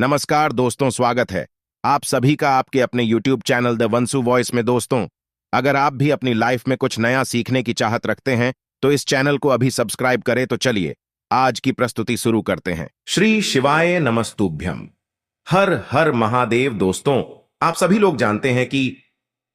नमस्कार दोस्तों, स्वागत है आप सभी का आपके अपने YouTube चैनल द वंसु वॉइस में। दोस्तों, अगर आप भी अपनी लाइफ में कुछ नया सीखने की चाहत रखते हैं तो इस चैनल को अभी सब्सक्राइब करें। तो चलिए आज की प्रस्तुति शुरू करते हैं। श्री शिवाय नमस्तुभ्यम, हर हर महादेव। दोस्तों, आप सभी लोग जानते हैं कि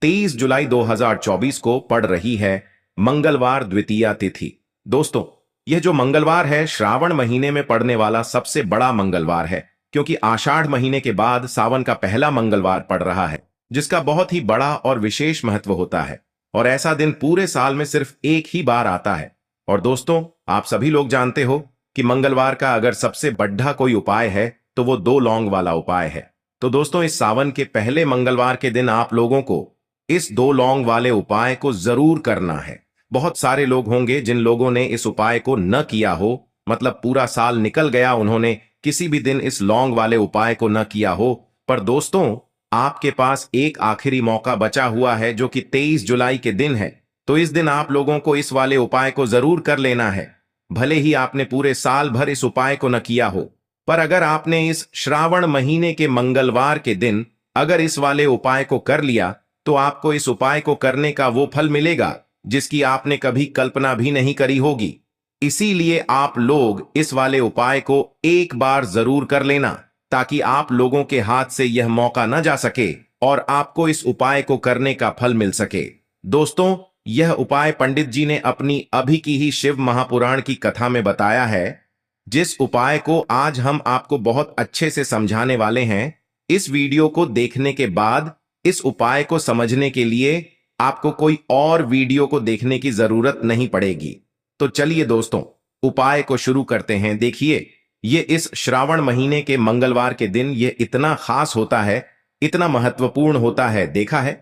23 जुलाई 2024 को पड़ रही है मंगलवार द्वितीया तिथि। दोस्तों, यह जो मंगलवार है श्रावण महीने में पड़ने वाला सबसे बड़ा मंगलवार है, क्योंकि आषाढ़ महीने के बाद सावन का पहला मंगलवार पड़ रहा है, जिसका बहुत ही बड़ा और विशेष महत्व होता है। और ऐसा दिन पूरे साल में सिर्फ एक ही बार आता है। और दोस्तों, आप सभी लोग जानते हो कि मंगलवार का अगर सबसे बढ़ा कोई उपाय है तो वो 2 लौंग वाला उपाय है। तो दोस्तों, इस सावन के पहले मंगलवार के दिन आप लोगों को इस 2 लौंग वाले उपाय को जरूर करना है। बहुत सारे लोग होंगे जिन लोगों ने इस उपाय को न किया हो, मतलब पूरा साल निकल गया, उन्होंने किसी भी दिन इस लौंग वाले उपाय को न किया हो। पर दोस्तों, आपके पास एक आखिरी मौका बचा हुआ है जो कि 23 जुलाई के दिन है। तो इस दिन आप लोगों को इस वाले उपाय को जरूर कर लेना है। भले ही आपने पूरे साल भर इस उपाय को न किया हो, पर अगर आपने इस श्रावण महीने के मंगलवार के दिन अगर इस वाले उपाय को कर लिया तो आपको इस उपाय को करने का वो फल मिलेगा जिसकी आपने कभी कल्पना भी नहीं करी होगी। इसीलिए आप लोग इस वाले उपाय को एक बार जरूर कर लेना, ताकि आप लोगों के हाथ से यह मौका न जा सके और आपको इस उपाय को करने का फल मिल सके। दोस्तों, यह उपाय पंडित जी ने अपनी अभी की ही शिव महापुराण की कथा में बताया है, जिस उपाय को आज हम आपको बहुत अच्छे से समझाने वाले हैं। इस वीडियो को देखने के बाद इस उपाय को समझने के लिए आपको कोई और वीडियो को देखने की जरूरत नहीं पड़ेगी। तो चलिए दोस्तों, उपाय को शुरू करते हैं। देखिए, ये इस श्रावण महीने के मंगलवार के दिन ये इतना खास होता है, इतना महत्वपूर्ण होता है। देखा है,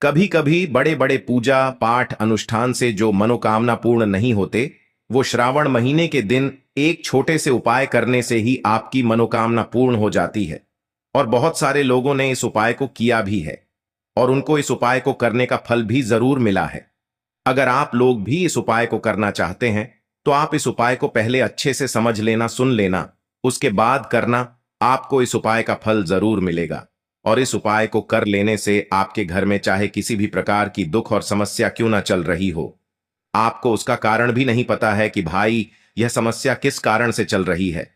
कभी कभी बड़े बड़े पूजा पाठ अनुष्ठान से जो मनोकामना पूर्ण नहीं होते, वो श्रावण महीने के दिन एक छोटे से उपाय करने से ही आपकी मनोकामना पूर्ण हो जाती है। और बहुत सारे लोगों ने इस उपाय को किया भी है और उनको इस उपाय को करने का फल भी जरूर मिला है। अगर आप लोग भी इस उपाय को करना चाहते हैं तो आप इस उपाय को पहले अच्छे से समझ लेना, सुन लेना, उसके बाद करना। आपको इस उपाय का फल जरूर मिलेगा। और इस उपाय को कर लेने से आपके घर में चाहे किसी भी प्रकार की दुख और समस्या क्यों ना चल रही हो, आपको उसका कारण भी नहीं पता है कि भाई यह समस्या किस कारण से चल रही है,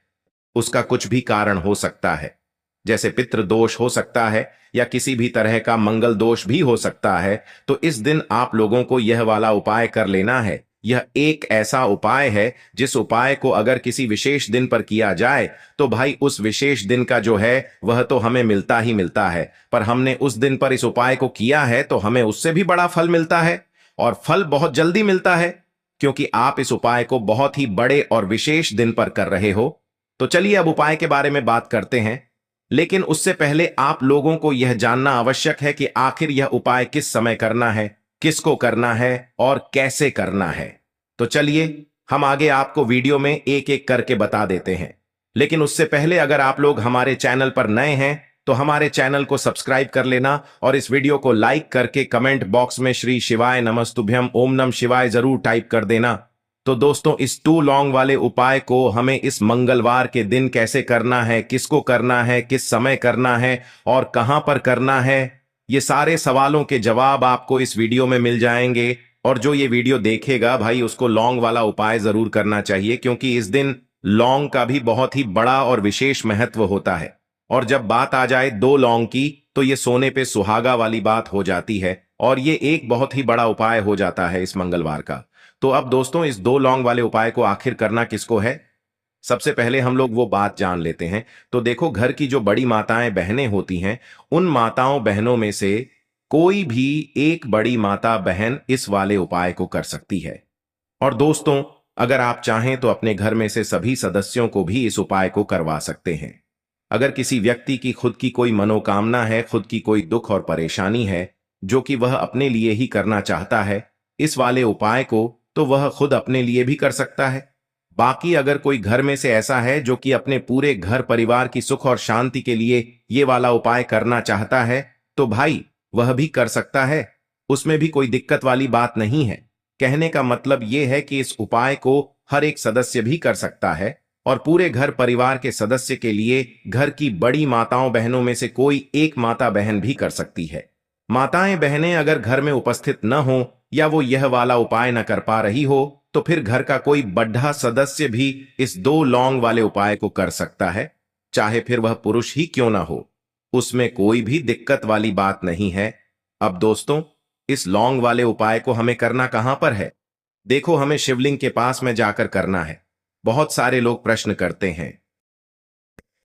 उसका कुछ भी कारण हो सकता है। जैसे पितृ दोष हो सकता है या किसी भी तरह का मंगल दोष भी हो सकता है। तो इस दिन आप लोगों को यह वाला उपाय कर लेना है। यह एक ऐसा उपाय है जिस उपाय को अगर किसी विशेष दिन पर किया जाए तो भाई उस विशेष दिन का जो है वह तो हमें मिलता ही मिलता है। पर हमने उस दिन पर इस उपाय को किया है तो हमें उससे भी बड़ा फल मिलता है, और फल बहुत जल्दी मिलता है, क्योंकि आप इस उपाय को बहुत ही बड़े और विशेष दिन पर कर रहे हो। तो चलिए अब उपाय के बारे में बात करते हैं। लेकिन उससे पहले आप लोगों को यह जानना आवश्यक है कि आखिर यह उपाय किस समय करना है, किसको करना है और कैसे करना है। तो चलिए हम आगे आपको वीडियो में एक एक करके बता देते हैं। लेकिन उससे पहले अगर आप लोग हमारे चैनल पर नए हैं तो हमारे चैनल को सब्सक्राइब कर लेना और इस वीडियो को लाइक करके कमेंट बॉक्स में श्री शिवाय नमस्तुभ्यम ओम नम शिवाय जरूर टाइप कर देना। तो दोस्तों, इस 2 लौंग वाले उपाय को हमें इस मंगलवार के दिन कैसे करना है, किसको करना है, किस समय करना है और कहां पर करना है, ये सारे सवालों के जवाब आपको इस वीडियो में मिल जाएंगे। और जो ये वीडियो देखेगा भाई, उसको लौंग वाला उपाय जरूर करना चाहिए, क्योंकि इस दिन लौंग का भी बहुत ही बड़ा और विशेष महत्व होता है। और जब बात आ जाए 2 लौंग की तो ये सोने पे सुहागा वाली बात हो जाती है, और ये एक बहुत ही बड़ा उपाय हो जाता है इस मंगलवार का। तो अब दोस्तों, इस 2 लौंग वाले उपाय को आखिर करना किसको है, सबसे पहले हम लोग वो बात जान लेते हैं। तो देखो, घर की जो बड़ी माताएं बहनें होती हैं, उन माताओं बहनों में से कोई भी एक बड़ी माता बहन इस वाले उपाय को कर सकती है। और दोस्तों, अगर आप चाहें तो अपने घर में से सभी सदस्यों को भी इस उपाय को करवा सकते हैं। अगर किसी व्यक्ति की खुद की कोई मनोकामना है, खुद की कोई दुख और परेशानी है जो कि वह अपने लिए ही करना चाहता है इस वाले उपाय को, तो वह खुद अपने लिए भी कर सकता है। बाकी अगर कोई घर में से ऐसा है जो कि अपने पूरे घर परिवार की सुख और शांति के लिए ये वाला उपाय करना चाहता है, तो भाई वह भी कर सकता है, उसमें भी कोई दिक्कत वाली बात नहीं है। कहने का मतलब यह है कि इस उपाय को हर एक सदस्य भी कर सकता है और पूरे घर परिवार के सदस्य के लिए घर की बड़ी माताओं बहनों में से कोई एक माता बहन भी कर सकती है। माताएं बहनें अगर घर में उपस्थित न हो या वो यह वाला उपाय न कर पा रही हो तो फिर घर का कोई बड़ा सदस्य भी इस 2 लौंग वाले उपाय को कर सकता है, चाहे फिर वह पुरुष ही क्यों ना हो। उसमें कोई भी दिक्कत वाली बात नहीं है। अब दोस्तों, इस लौंग वाले उपाय को हमें करना कहां पर है? देखो, हमें शिवलिंग के पास में जाकर करना है। बहुत सारे लोग प्रश्न करते हैं,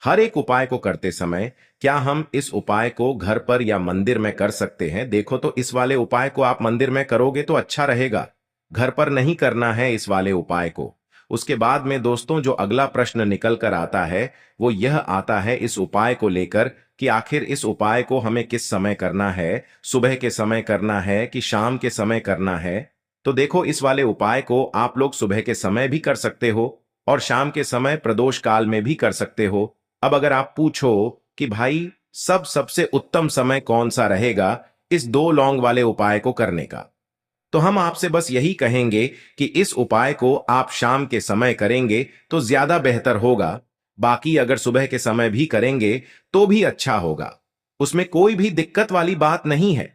हर एक उपाय को करते समय क्या हम इस उपाय को घर पर या मंदिर में कर सकते हैं? देखो, तो इस वाले उपाय को आप मंदिर में करोगे तो अच्छा रहेगा, घर पर नहीं करना है इस वाले उपाय को। उसके बाद में दोस्तों जो अगला प्रश्न निकल कर आता है वो यह आता है इस उपाय को लेकर कि आखिर इस उपाय को हमें किस समय करना है, सुबह के समय करना है कि शाम के समय करना है? तो देखो, इस वाले उपाय को आप लोग सुबह के समय भी कर सकते हो और शाम के समय प्रदोष काल में भी कर सकते हो। अब अगर आप पूछो कि भाई सबसे उत्तम समय कौन सा रहेगा इस 2 लौंग वाले उपाय को करने का, तो हम आपसे बस यही कहेंगे कि इस उपाय को आप शाम के समय करेंगे तो ज्यादा बेहतर होगा। बाकी अगर सुबह के समय भी करेंगे तो भी अच्छा होगा, उसमें कोई भी दिक्कत वाली बात नहीं है।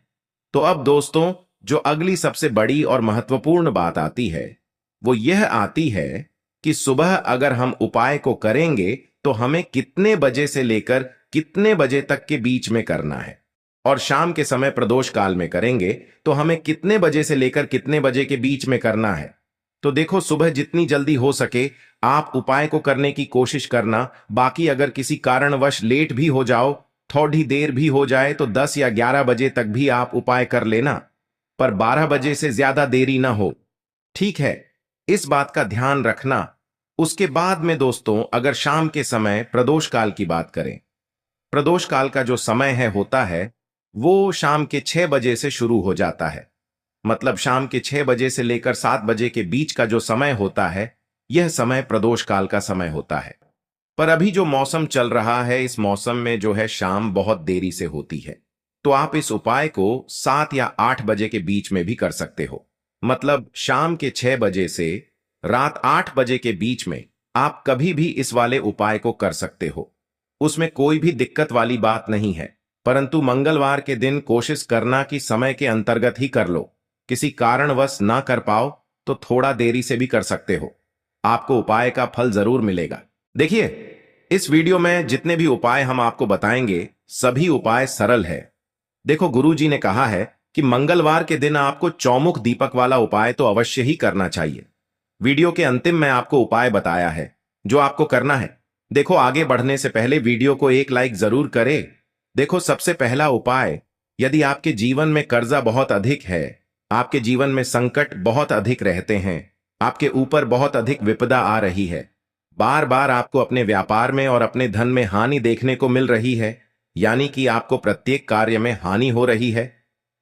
तो अब दोस्तों जो अगली सबसे बड़ी और महत्वपूर्ण बात आती है वो यह आती है कि सुबह अगर हम उपाय को करेंगे तो हमें कितने बजे से लेकर कितने बजे तक के बीच में करना है, और शाम के समय प्रदोष काल में करेंगे तो हमें कितने बजे से लेकर कितने बजे के बीच में करना है। तो देखो, सुबह जितनी जल्दी हो सके आप उपाय को करने की कोशिश करना। बाकी अगर किसी कारणवश लेट भी हो जाओ, थोड़ी देर भी हो जाए तो 10 या 11 बजे तक भी आप उपाय कर लेना, पर 12 बजे से ज्यादा देरी ना हो, ठीक है? इस बात का ध्यान रखना। उसके बाद में दोस्तों अगर शाम के समय प्रदोष काल की बात करें, प्रदोष काल का जो समय है होता है वो शाम के 6 बजे से शुरू हो जाता है। मतलब शाम के 6 बजे से लेकर 7 बजे के बीच का जो समय होता है यह समय प्रदोष काल का समय होता है। पर अभी जो मौसम चल रहा है इस मौसम में जो है शाम बहुत देरी से होती है, तो आप इस उपाय को 7 या 8 बजे के बीच में भी कर सकते हो। मतलब शाम के 6 बजे से रात 8 बजे के बीच में आप कभी भी इस वाले उपाय को कर सकते हो, उसमें कोई भी दिक्कत वाली बात नहीं है। परंतु मंगलवार के दिन कोशिश करना कि समय के अंतर्गत ही कर लो। किसी कारणवश ना कर पाओ तो थोड़ा देरी से भी कर सकते हो, आपको उपाय का फल जरूर मिलेगा। देखिए, इस वीडियो में जितने भी उपाय हम आपको बताएंगे सभी उपाय सरल है। देखो, गुरुजी ने कहा है कि मंगलवार के दिन आपको चौमुख दीपक वाला उपाय तो अवश्य ही करना चाहिए। वीडियो के अंतिम में आपको उपाय बताया है जो आपको करना है। देखो, आगे बढ़ने से पहले वीडियो को एक लाइक जरूर करें। देखो, सबसे पहला उपाय, यदि आपके जीवन में कर्जा बहुत अधिक है, आपके जीवन में संकट बहुत अधिक रहते हैं, आपके ऊपर बहुत अधिक विपदा आ रही है, बार बार आपको अपने व्यापार में और अपने धन में हानि देखने को मिल रही है, यानी कि आपको प्रत्येक कार्य में हानि हो रही है,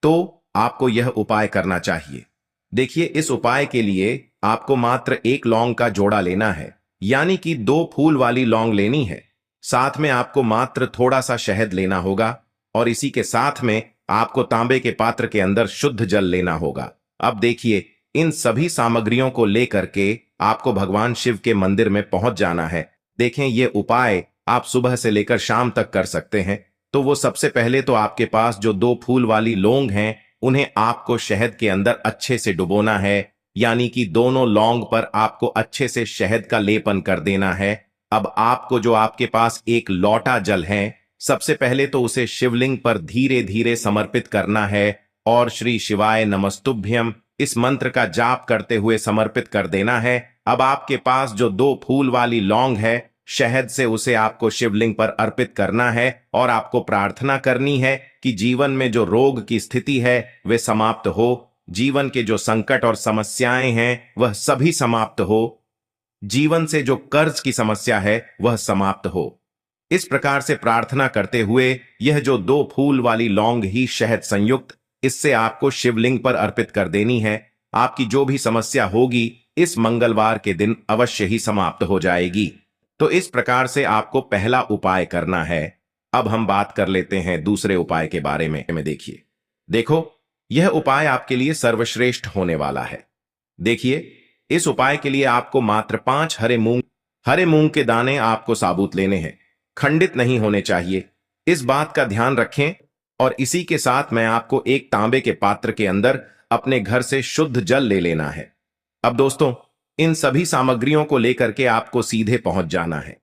तो आपको यह उपाय करना चाहिए। देखिए, इस उपाय के लिए आपको मात्र 1 लौंग का जोड़ा लेना है, यानी कि 2 फूल वाली लौंग लेनी है। साथ में आपको मात्र थोड़ा सा शहद लेना होगा और इसी के साथ में आपको तांबे के पात्र के अंदर शुद्ध जल लेना होगा। अब देखिए, इन सभी सामग्रियों को लेकर के आपको भगवान शिव के मंदिर में पहुंच जाना है। देखें, ये उपाय आप सुबह से लेकर शाम तक कर सकते हैं। तो वो सबसे पहले तो आपके पास जो 2 फूल वाली लौंग हैं उन्हें आपको शहद के अंदर अच्छे से डुबोना है, यानी कि दोनों लौंग पर आपको अच्छे से शहद का लेपन कर देना है। अब आपको जो आपके पास एक लोटा जल है, सबसे पहले तो उसे शिवलिंग पर धीरे धीरे समर्पित करना है और श्री शिवाय नमस्तुभ्यम इस मंत्र का जाप करते हुए समर्पित कर देना है। अब आपके पास जो 2 फूल वाली लौंग है, शहद से उसे आपको शिवलिंग पर अर्पित करना है और आपको प्रार्थना करनी है कि जीवन में जो रोग की स्थिति है वे समाप्त हो, जीवन के जो संकट और समस्याएं हैं वह सभी समाप्त हो, जीवन से जो कर्ज की समस्या है वह समाप्त हो। इस प्रकार से प्रार्थना करते हुए यह जो 2 फूल वाली लौंग ही शहद संयुक्त इससे आपको शिवलिंग पर अर्पित कर देनी है। आपकी जो भी समस्या होगी इस मंगलवार के दिन अवश्य ही समाप्त हो जाएगी। तो इस प्रकार से आपको पहला उपाय करना है। अब हम बात कर लेते हैं दूसरे उपाय के बारे में। देखिए, देखो, यह उपाय आपके लिए सर्वश्रेष्ठ होने वाला है। देखिए, इस उपाय के लिए आपको मात्र 5 हरे मूंग, हरे मूंग के दाने आपको साबुत लेने हैं, खंडित नहीं होने चाहिए। इस बात का ध्यान रखें। और इसी के साथ मैं आपको एक तांबे के पात्र के अंदर अपने घर से शुद्ध जल ले लेना है। अब दोस्तों, इन सभी सामग्रियों को लेकर के आपको सीधे पहुंच जाना है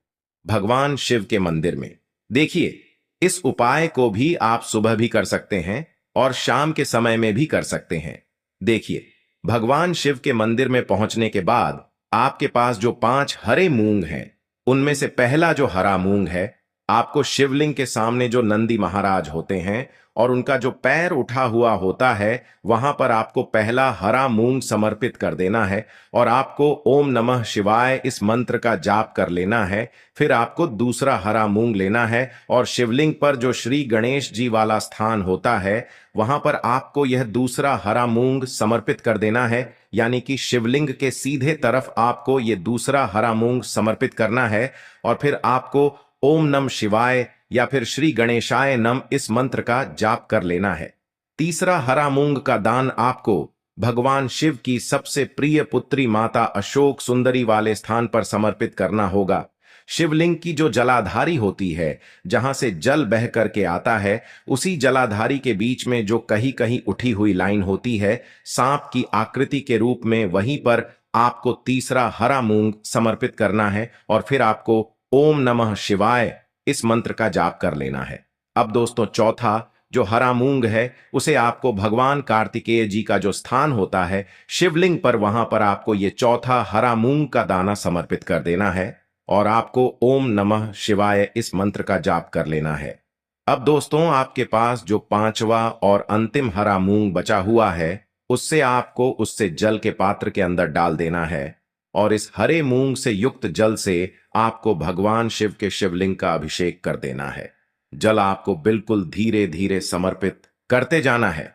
भगवान शिव के मंदिर में। देखिए, इस उपाय को भी आप सुबह भी कर सकते हैं और शाम के समय में भी कर सकते हैं। देखिए, भगवान शिव के मंदिर में पहुंचने के बाद आपके पास जो 5 हरे मूंग हैं, उनमें से पहला जो हरा मूंग है, आपको शिवलिंग के सामने जो नंदी महाराज होते हैं और उनका जो पैर उठा हुआ होता है, वहां पर आपको पहला हरा मूंग समर्पित कर देना है और आपको ओम नमः शिवाय इस मंत्र का जाप कर लेना है। फिर आपको दूसरा हरा मूंग लेना है और शिवलिंग पर जो श्री गणेश जी वाला स्थान होता है, वहां पर आपको यह दूसरा हरा मूंग समर्पित कर देना है। यानी कि शिवलिंग के सीधे तरफ आपको यह दूसरा हरा मूंग समर्पित करना है और फिर आपको ओम नम शिवाय या फिर श्री गणेशाय नम इस मंत्र का जाप कर लेना है। तीसरा हरा मूंग का दान आपको भगवान शिव की सबसे प्रिय पुत्री माता अशोक सुंदरी वाले स्थान पर समर्पित करना होगा। शिवलिंग की जो जलाधारी होती है, जहां से जल बह करके आता है, उसी जलाधारी के बीच में जो कहीं कहीं उठी हुई लाइन होती है सांप की आकृति के रूप में, वहीं पर आपको तीसरा हरा मूंग समर्पित करना है और फिर आपको ओम नमः शिवाय इस मंत्र का जाप कर लेना है। अब दोस्तों, चौथा जो हरा मूंग है, उसे आपको भगवान कार्तिकेय जी का जो स्थान होता है शिवलिंग पर, वहां पर आपको ये चौथा हरा मूंग का दाना समर्पित कर देना है और आपको ओम नमः शिवाय इस मंत्र का जाप कर लेना है। अब दोस्तों, आपके पास जो 5वां और अंतिम हरा मूंग बचा हुआ है, उससे जल के पात्र के अंदर डाल देना है और इस हरे मूंग से युक्त जल से आपको भगवान शिव के शिवलिंग का अभिषेक कर देना है। जल आपको बिल्कुल धीरे धीरे समर्पित करते जाना है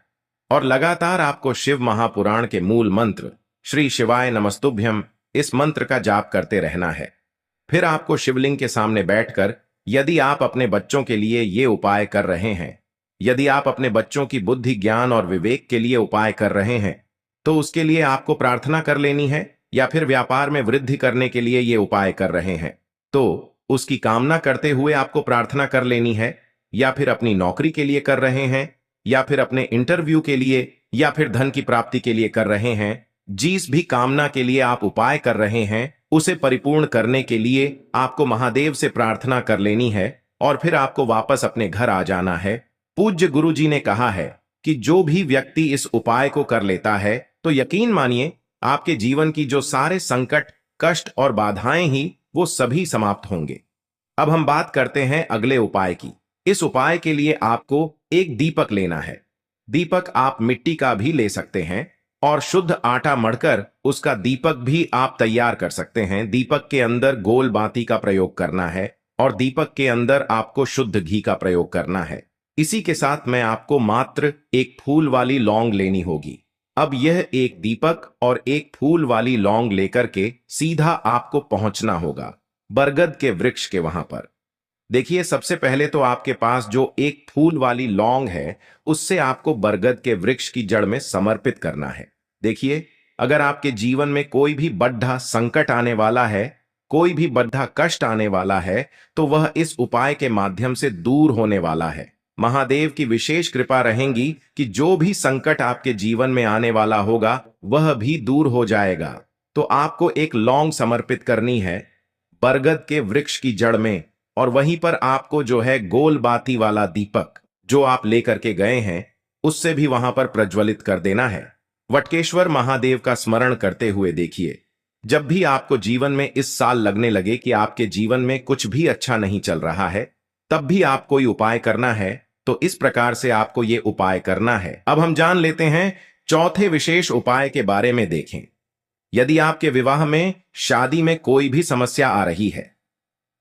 और लगातार आपको शिव महापुराण के मूल मंत्र श्री शिवाय नमस्तुभ्यम इस मंत्र का जाप करते रहना है। फिर आपको शिवलिंग के सामने बैठकर, यदि आप अपने बच्चों के लिए ये उपाय कर रहे हैं, यदि आप अपने बच्चों की बुद्धि ज्ञान और विवेक के लिए उपाय कर रहे हैं, तो उसके लिए आपको प्रार्थना कर लेनी है। या फिर व्यापार में वृद्धि करने के लिए ये उपाय कर रहे हैं, तो उसकी कामना करते हुए आपको प्रार्थना कर लेनी है। या फिर अपनी नौकरी के लिए कर रहे हैं, या फिर अपने इंटरव्यू के लिए, या फिर धन की प्राप्ति के लिए कर रहे हैं, जिस भी कामना के लिए आप उपाय कर रहे हैं, उसे परिपूर्ण करने के लिए आपको महादेव से प्रार्थना कर लेनी है और फिर आपको वापस अपने घर आ जाना है। पूज्य गुरु जी ने कहा है कि जो भी व्यक्ति इस उपाय को कर लेता है, तो यकीन मानिए आपके जीवन की जो सारे संकट, कष्ट और बाधाएं ही वो सभी समाप्त होंगे। अब हम बात करते हैं अगले उपाय की। इस उपाय के लिए आपको एक दीपक लेना है। दीपक आप मिट्टी का भी ले सकते हैं और शुद्ध आटा मढ़कर उसका दीपक भी आप तैयार कर सकते हैं। दीपक के अंदर गोल बाती का प्रयोग करना है और दीपक के अंदर आपको शुद्ध घी का प्रयोग करना है। इसी के साथ में आपको मात्र एक फूल वाली लौंग लेनी होगी। अब यह एक दीपक और एक फूल वाली लौंग लेकर के सीधा आपको पहुंचना होगा बरगद के वृक्ष के वहां पर। देखिए, सबसे पहले तो आपके पास जो एक फूल वाली लौंग है, उससे आपको बरगद के वृक्ष की जड़ में समर्पित करना है। देखिए, अगर आपके जीवन में कोई भी बड़ा संकट आने वाला है, कोई भी बड़ा कष्ट आने वाला है, तो वह इस उपाय के माध्यम से दूर होने वाला है। महादेव की विशेष कृपा रहेगी कि जो भी संकट आपके जीवन में आने वाला होगा वह भी दूर हो जाएगा। तो आपको एक लौंग समर्पित करनी है बरगद के वृक्ष की जड़ में और वहीं पर आपको जो है गोल बाती वाला दीपक जो आप लेकर के गए हैं, उससे भी वहां पर प्रज्वलित कर देना है। वटकेश्वर महादेव का स्मरण करते हुए देखिए, जब भी आपको जीवन में इस साल लगने लगे कि आपके जीवन में कुछ भी अच्छा नहीं चल रहा है, तब भी आप कोई उपाय करना है, तो इस प्रकार से आपको ये उपाय करना है। अब हम जान लेते हैं चौथे विशेष उपाय के बारे में। देखें, यदि आपके विवाह में, शादी में कोई भी समस्या आ रही है,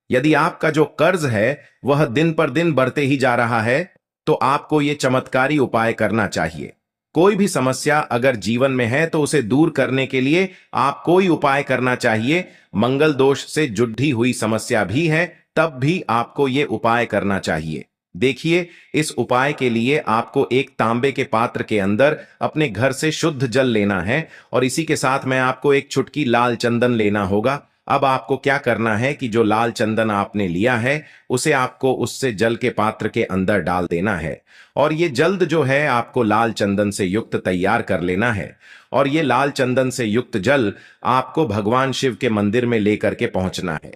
यदि आपका जो कर्ज है वह दिन पर दिन बढ़ते ही जा रहा है, तो आपको ये चमत्कारी उपाय करना चाहिए। कोई भी समस्या अगर जीवन में है तो उसे दूर करने के लिए आप कोई उपाय करना चाहिए। मंगल दोष से जुड़ी हुई समस्या भी है, तब भी आपको ये उपाय करना चाहिए। देखिए, इस उपाय के लिए आपको एक तांबे के पात्र के अंदर अपने घर से शुद्ध जल लेना है और इसी के साथ में आपको एक चुटकी लाल चंदन लेना होगा अब आपको क्या करना है कि जो लाल चंदन आपने लिया है उसे आपको उससे जल के पात्र के अंदर डाल देना है। और ये जल्द जो है आपको लाल चंदन से युक्त तैयार कर लेना है। और ये लाल चंदन से युक्त जल आपको भगवान शिव के मंदिर में लेकर के पहुंचना है।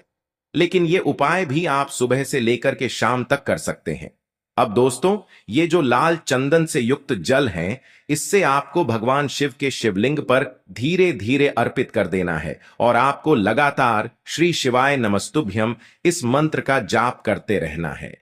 लेकिन ये उपाय भी आप सुबह से लेकर के शाम तक कर सकते हैं। अब दोस्तों, ये जो लाल चंदन से युक्त जल है, इससे आपको भगवान शिव के शिवलिंग पर धीरे धीरे अर्पित कर देना है और आपको लगातार श्री शिवाय नमस्तुभ्यम इस मंत्र का जाप करते रहना है।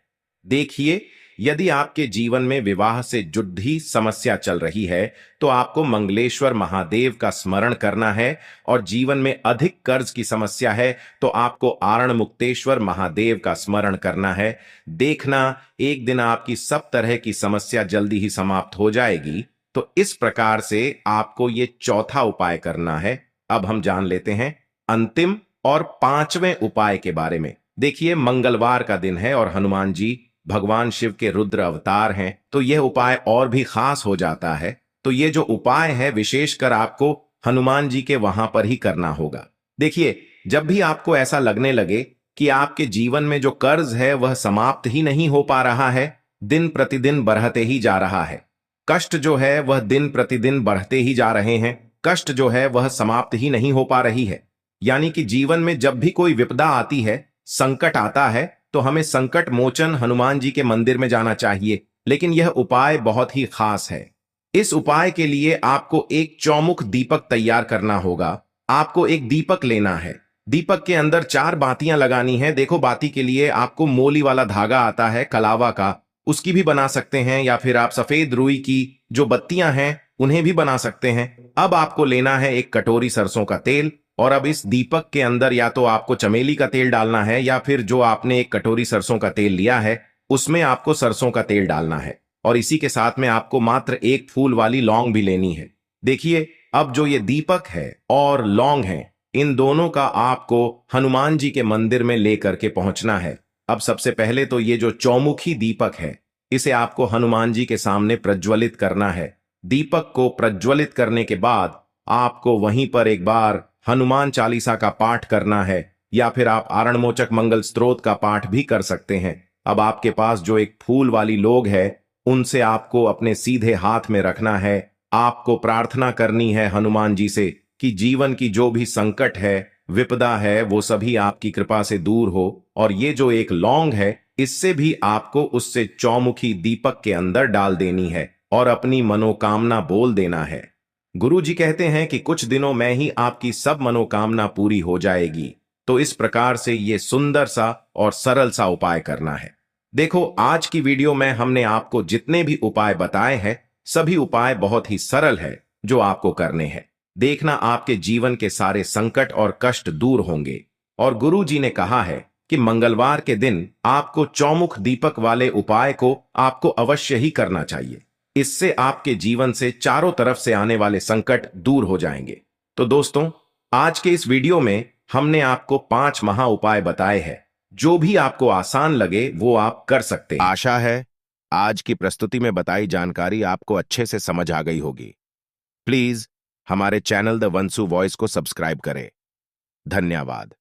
देखिए, यदि आपके जीवन में विवाह से जुड़ी समस्या चल रही है तो आपको मंगलेश्वर महादेव का स्मरण करना है, और जीवन में अधिक कर्ज की समस्या है तो आपको आरण मुक्तेश्वर महादेव का स्मरण करना है। देखना, एक दिन आपकी सब तरह की समस्या जल्दी ही समाप्त हो जाएगी। तो इस प्रकार से आपको ये चौथा उपाय करना है। अब हम जान लेते हैं अंतिम और पांचवें उपाय के बारे में। देखिए, मंगलवार का दिन है और हनुमान जी भगवान शिव के रुद्र अवतार हैं, तो यह उपाय और भी खास हो जाता है। तो ये जो उपाय है विशेषकर आपको हनुमान जी के वहां पर ही करना होगा। देखिए, जब भी आपको ऐसा लगने लगे कि आपके जीवन में जो कर्ज है वह समाप्त ही नहीं हो पा रहा है, दिन प्रतिदिन बढ़ते ही जा रहा है, कष्ट जो है वह दिन प्रतिदिन बढ़ते ही जा रहे हैं, कष्ट जो है वह समाप्त ही नहीं हो पा रही है, यानी कि जीवन में जब भी कोई विपदा आती है, संकट आता है, तो हमें संकट मोचन हनुमान जी के मंदिर में जाना चाहिए। लेकिन यह उपाय बहुत ही खास है। इस उपाय के लिए आपको एक चौमुख दीपक तैयार करना होगा। आपको एक दीपक लेना है, दीपक के अंदर 4 बातियां लगानी है। देखो, बाती के लिए आपको मोली वाला धागा आता है कलावा का, उसकी भी बना सकते हैं, या फिर आप सफेद रुई की जो बत्तियां हैं उन्हें भी बना सकते हैं। अब आपको लेना है एक कटोरी सरसों का तेल, और अब इस दीपक के अंदर या तो आपको चमेली का तेल डालना है, या फिर जो आपने एक कटोरी सरसों का तेल लिया है उसमें आपको सरसों का तेल डालना है। और इसी के साथ में आपको मात्र एक फूल वाली लौंग भी लेनी है। देखिए, अब जो ये दीपक है और लौंग है, इन दोनों का आपको हनुमान जी के मंदिर में लेकर के पहुंचना है। अब सबसे पहले तो ये जो चौमुखी दीपक है, इसे आपको हनुमान जी के सामने प्रज्वलित करना है। दीपक को प्रज्वलित करने के बाद आपको वहीं पर एक बार हनुमान चालीसा का पाठ करना है, या फिर आप आरणमोचक मंगल स्तोत्र का पाठ भी कर सकते हैं। अब आपके पास जो एक फूल वाली लोग है, उनसे आपको अपने सीधे हाथ में रखना है। आपको प्रार्थना करनी है हनुमान जी से कि जीवन की जो भी संकट है, विपदा है, वो सभी आपकी कृपा से दूर हो। और ये जो एक लौंग है, इससे भी आपको उससे चौमुखी दीपक के अंदर डाल देनी है और अपनी मनोकामना बोल देना है। गुरु जी कहते हैं कि कुछ दिनों में ही आपकी सब मनोकामना पूरी हो जाएगी। तो इस प्रकार से ये सुंदर सा और सरल सा उपाय करना है। देखो, आज की वीडियो में हमने आपको जितने भी उपाय बताए हैं, सभी उपाय बहुत ही सरल है जो आपको करने हैं। देखना, आपके जीवन के सारे संकट और कष्ट दूर होंगे। और गुरु जी ने कहा है कि मंगलवार के दिन आपको चौमुख दीपक वाले उपाय को आपको अवश्य ही करना चाहिए। इससे आपके जीवन से चारों तरफ से आने वाले संकट दूर हो जाएंगे। तो दोस्तों, आज के इस वीडियो में हमने आपको 5 महा उपाय बताए हैं। जो भी आपको आसान लगे वो आप कर सकते हैं। आशा है आज की प्रस्तुति में बताई जानकारी आपको अच्छे से समझ आ गई होगी। प्लीज हमारे चैनल द वंसु वॉइस को सब्सक्राइब करें। धन्यवाद।